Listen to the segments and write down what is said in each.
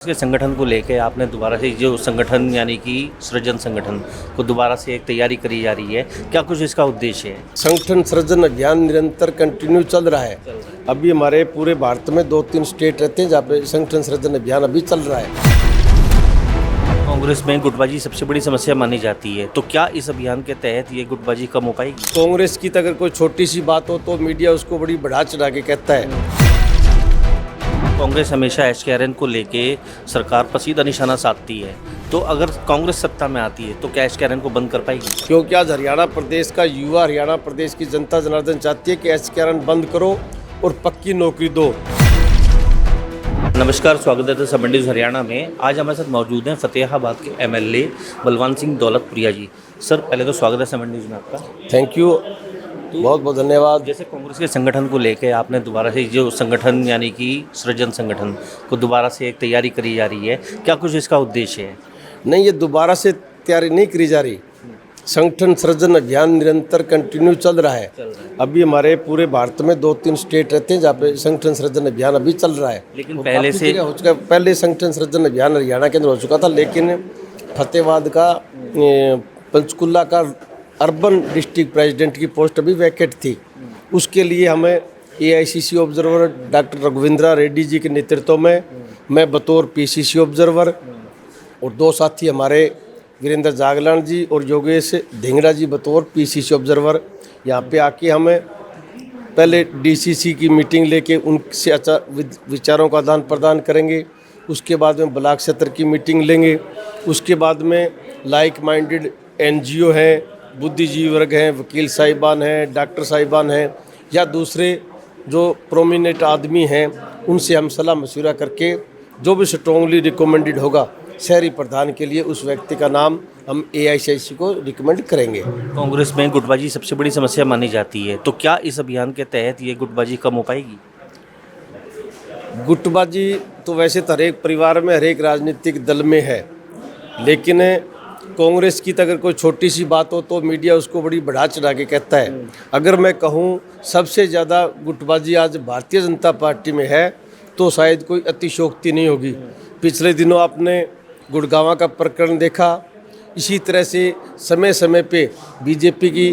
के संगठन को लेके आपने दोबारा से जो संगठन यानी कि सृजन संगठन को दोबारा से एक तैयारी करी जा रही है, क्या कुछ इसका उद्देश्य है? संगठन सृजन अभियान निरंतर कंटिन्यू चल रहा है। अभी हमारे पूरे भारत में 2-3 स्टेट रहते हैं जहाँ पे संगठन सृजन अभियान अभी चल रहा है। कांग्रेस में गुटबाजी सबसे बड़ी समस्या मानी जाती है, तो क्या इस अभियान के तहत ये गुटबाजी कम हो पाएगी? कांग्रेस की अगर कोई छोटी सी बात हो तो मीडिया उसको बड़ी बढ़ा चढ़ा के कहता है। कांग्रेस हमेशा एसकेआरएन को लेके सरकार पर सीधा निशाना साधती है, तो अगर कांग्रेस सत्ता में आती है तो क्या एसकेआरएन को बंद कर पाएगी? क्योंकि आज हरियाणा प्रदेश का युवा, हरियाणा प्रदेश की जनता जनार्दन चाहती है कि एसकेआरएन बंद करो और पक्की नौकरी दो। नमस्कार, स्वागत है सब मंडी हरियाणा में। आज हमारे साथ मौजूद हैं फतेहाबाद के एमएलए बलवंत सिंह दौलतपुरिया जी। सर, पहले तो स्वागत है सब मंडी में आपका। थैंक यू, बहुत बहुत धन्यवाद। जैसे कांग्रेस के संगठन को लेके आपने दोबारा से जो संगठन यानी कि सृजन संगठन को दोबारा से एक तैयारी करी जा रही है, क्या कुछ इसका उद्देश्य है? नहीं, ये दोबारा से तैयारी नहीं करी जा रही। संगठन सृजन अभियान निरंतर कंटिन्यू चल रहा है। अभी हमारे पूरे भारत में 2-3 स्टेट रहते हैं जहाँ पे संगठन सृजन अभियान अभी चल रहा है। लेकिन पहले से हो चुका, पहले संगठन सृजन अभियान हरियाणा के अंदर हो चुका था, लेकिन फतेहाबाद का पंचकुला का अर्बन डिस्ट्रिक्ट प्रेसिडेंट की पोस्ट अभी वैकेंट थी। उसके लिए हमें AICC observer doctor रघुविंद्रा Reddy ji के नेतृत्व में मैं बतौर पीसीसी ऑब्जर्वर और 2 साथी हमारे वीरेंद्र जागलान जी और योगेश धिंगड़ा जी बतौर पीसीसी ऑब्जर्वर यहाँ पे आके हमें पहले डीसीसी की मीटिंग लेके उनसे अच्छा विचारों का आदान प्रदान करेंगे। उसके बाद में ब्लॉक सत्र की मीटिंग लेंगे। उसके बाद में लाइक माइंडेड एनजीओ हैं, बुद्धिजीवी वर्ग हैं, वकील साहिबान हैं, डॉक्टर साहिबान हैं या दूसरे जो प्रोमिनेंट आदमी हैं, उनसे हम सलाह मशवरा करके जो भी स्ट्रॉन्गली रिकमेंडेड होगा शहरी प्रधान के लिए उस व्यक्ति का नाम हम एआईसीसी को रिकमेंड करेंगे। कांग्रेस में गुटबाजी सबसे बड़ी समस्या मानी जाती है, तो क्या इस अभियान के तहत ये गुटबाजी कम हो पाएगी? गुटबाजी तो वैसे तो हर एक परिवार में, हर एक राजनीतिक दल में है, लेकिन कांग्रेस की अगर कोई छोटी सी बात हो तो मीडिया उसको बड़ी बढ़ा चढ़ा के कहता है। अगर मैं कहूँ सबसे ज़्यादा गुटबाजी आज भारतीय जनता पार्टी में है तो शायद कोई अतिशयोक्ति नहीं होगी। पिछले दिनों आपने गुड़गांव का प्रकरण देखा। इसी तरह से समय समय पे बीजेपी की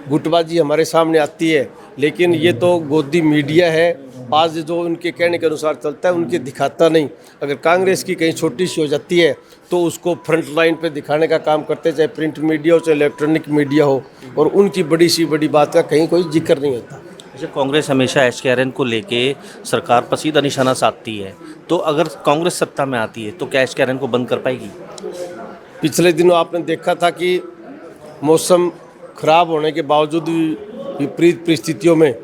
गुटबाजी हमारे सामने आती है, लेकिन ये तो गोदी मीडिया है। आज जो उनके कहने के अनुसार चलता है उनके दिखाता नहीं। अगर कांग्रेस की कहीं छोटी सी हो जाती है तो उसको फ्रंट लाइन पे दिखाने का काम करते, चाहे प्रिंट मीडिया हो चाहे इलेक्ट्रॉनिक मीडिया हो, और उनकी बड़ी सी बड़ी बात का कहीं कोई जिक्र नहीं होता। जैसे कांग्रेस हमेशा एसकेआरएन को लेके सरकार पर सीधा निशाना साधती है, तो अगर कांग्रेस सत्ता में आती है तो क्या एसकेआरएन को बंद कर पाएगी? पिछले दिनों आपने देखा था कि मौसम खराब होने के बावजूद भी विपरीत परिस्थितियों में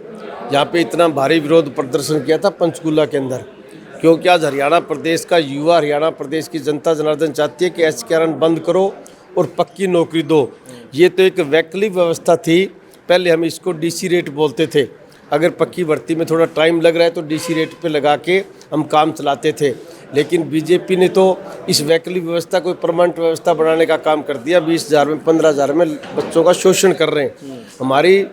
यहाँ पे इतना भारी विरोध प्रदर्शन किया था पंचकुला के अंदर, क्योंकि आज हरियाणा प्रदेश का युवा, हरियाणा प्रदेश की जनता जनार्दन चाहती है कि एसकेआरएन बंद करो और पक्की नौकरी दो। ये तो एक वैकल्पिक व्यवस्था थी। पहले हम इसको डीसी रेट बोलते थे। अगर पक्की भर्ती में थोड़ा टाइम लग रहा है तो डीसी रेट पे लगा के हम काम चलाते थे, लेकिन बीजेपी ने तो इस वैकल्पिक व्यवस्था को परमानेंट व्यवस्था बनाने का काम कर दिया। 20,000 में 15,000 में बच्चों का शोषण कर रहे हैं। हमारी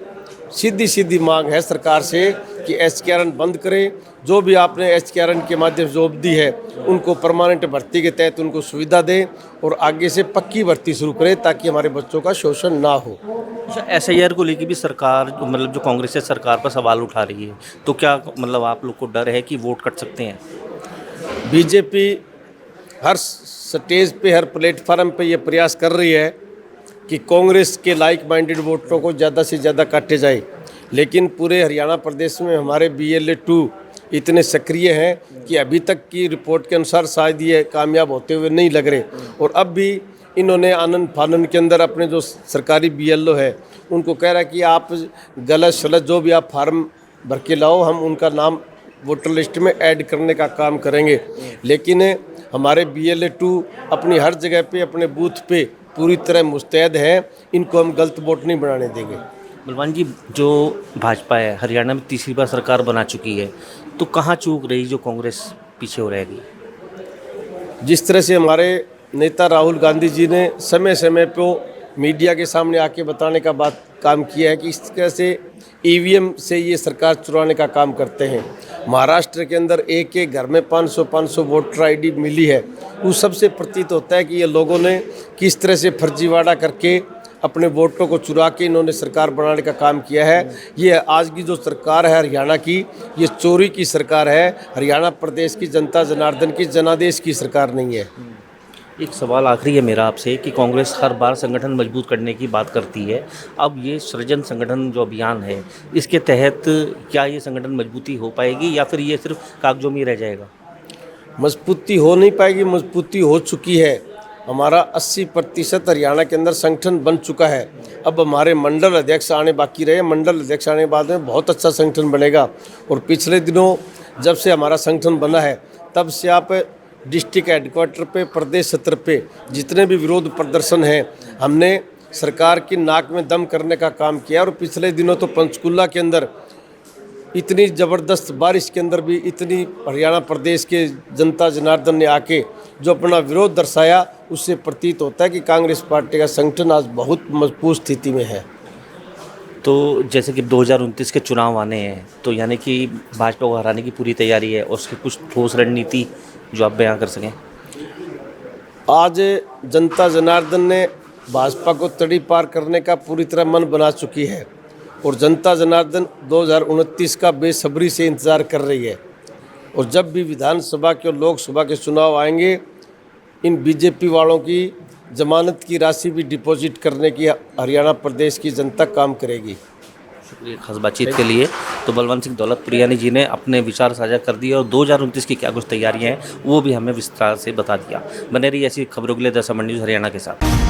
सीधी मांग है सरकार से कि एसकेआरएन बंद करें। जो भी आपने एसकेआरएन के माध्यम से जॉब दी है उनको परमानेंट भर्ती के तहत उनको सुविधा दें और आगे से पक्की भर्ती शुरू करें ताकि हमारे बच्चों का शोषण ना हो। अच्छा, एसआईआर को लेकर भी सरकार मतलब जो कांग्रेस है सरकार पर सवाल उठा रही है, तो क्या मतलब आप लोग को डर है कि वोट कट सकते हैं? बीजेपी हर स्टेज पे, हर प्लेटफार्म पे ये प्रयास कर रही है कि कांग्रेस के लाइक माइंडेड वोटरों को ज़्यादा से ज़्यादा काटे जाए, लेकिन पूरे हरियाणा प्रदेश में हमारे BLA-2 इतने सक्रिय हैं कि अभी तक की रिपोर्ट के अनुसार शायद ये कामयाब होते हुए नहीं लग रहे। और अब भी इन्होंने आनंद फानन के अंदर अपने जो सरकारी BLO है उनको कह रहा है कि आप गलत सलत जो भी आप फार्म भर के लाओ, हम उनका नाम वोटर लिस्ट में ऐड करने का काम करेंगे। लेकिन हमारे BLA-2 अपनी हर जगह पे अपने बूथ पे पूरी तरह मुस्तैद हैं। इनको हम गलत वोट नहीं बनाने देंगे। बलवान जी, जो भाजपा है हरियाणा में तीसरी बार सरकार बना चुकी है, तो कहाँ चूक रही जो कांग्रेस पीछे हो रहेगी? जिस तरह से हमारे नेता राहुल गांधी जी ने समय समय पर मीडिया के सामने आके बताने का काम किया है कि इस तरह से ईवीएम से ये सरकार चुराने का काम करते हैं। महाराष्ट्र के अंदर एक एक घर में 500 वोटर आईडी मिली है। उस सबसे प्रतीत होता है कि ये लोगों ने किस तरह से फर्जीवाड़ा करके अपने वोटों को चुरा के इन्होंने सरकार बनाने का काम किया है। ये आज की जो सरकार है हरियाणा की, ये चोरी की सरकार है। हरियाणा प्रदेश की जनता जनार्दन की जनादेश की सरकार नहीं है। एक सवाल आखिरी है मेरा आपसे कि कांग्रेस हर बार संगठन मजबूत करने की बात करती है। अब ये सृजन संगठन जो अभियान है, इसके तहत क्या ये संगठन मजबूती हो पाएगी या फिर ये सिर्फ कागजों में ही रह जाएगा? मजबूती हो नहीं पाएगी, मजबूती हो चुकी है। हमारा 80% हरियाणा के अंदर संगठन बन चुका है। अब हमारे मंडल अध्यक्ष आने बाकी रहे। मंडल अध्यक्ष आने के बाद में बहुत अच्छा संगठन बनेगा। और पिछले दिनों जब से हमारा संगठन बना है, तब से आप डिस्ट्रिक्ट हेडक्वार्टर पे, प्रदेश सत्र पे जितने भी विरोध प्रदर्शन हैं, हमने सरकार की नाक में दम करने का काम किया। और पिछले दिनों तो पंचकुला के अंदर इतनी ज़बरदस्त बारिश के अंदर भी इतनी हरियाणा प्रदेश के जनता जनार्दन ने आके जो अपना विरोध दर्शाया, उससे प्रतीत होता है कि कांग्रेस पार्टी का संगठन आज बहुत मजबूत स्थिति में है। तो जैसे कि 2029 के चुनाव आने हैं, तो यानी कि भाजपा को हराने की पूरी तैयारी है और उसकी कुछ ठोस रणनीति जो आप बयां कर सकें? आज जनता जनार्दन ने भाजपा को तड़ी पार करने का पूरी तरह मन बना चुकी है और जनता जनार्दन 2029 का बेसब्री से इंतज़ार कर रही है। और जब भी विधानसभा के और लोकसभा के चुनाव आएंगे, इन बीजेपी वालों की जमानत की राशि भी डिपॉजिट करने की हरियाणा प्रदेश की जनता काम करेगी। शुक्रिया खास बातचीत के लिए। तो बलवंत सिंह दौलतप्रियानी जी ने अपने विचार साझा कर दिए और 2029 की क्या कुछ तैयारियां हैं वो भी हमें विस्तार से बता दिया। बने रही ऐसी खबरों के लिए द समर न्यूज़ हरियाणा के साथ।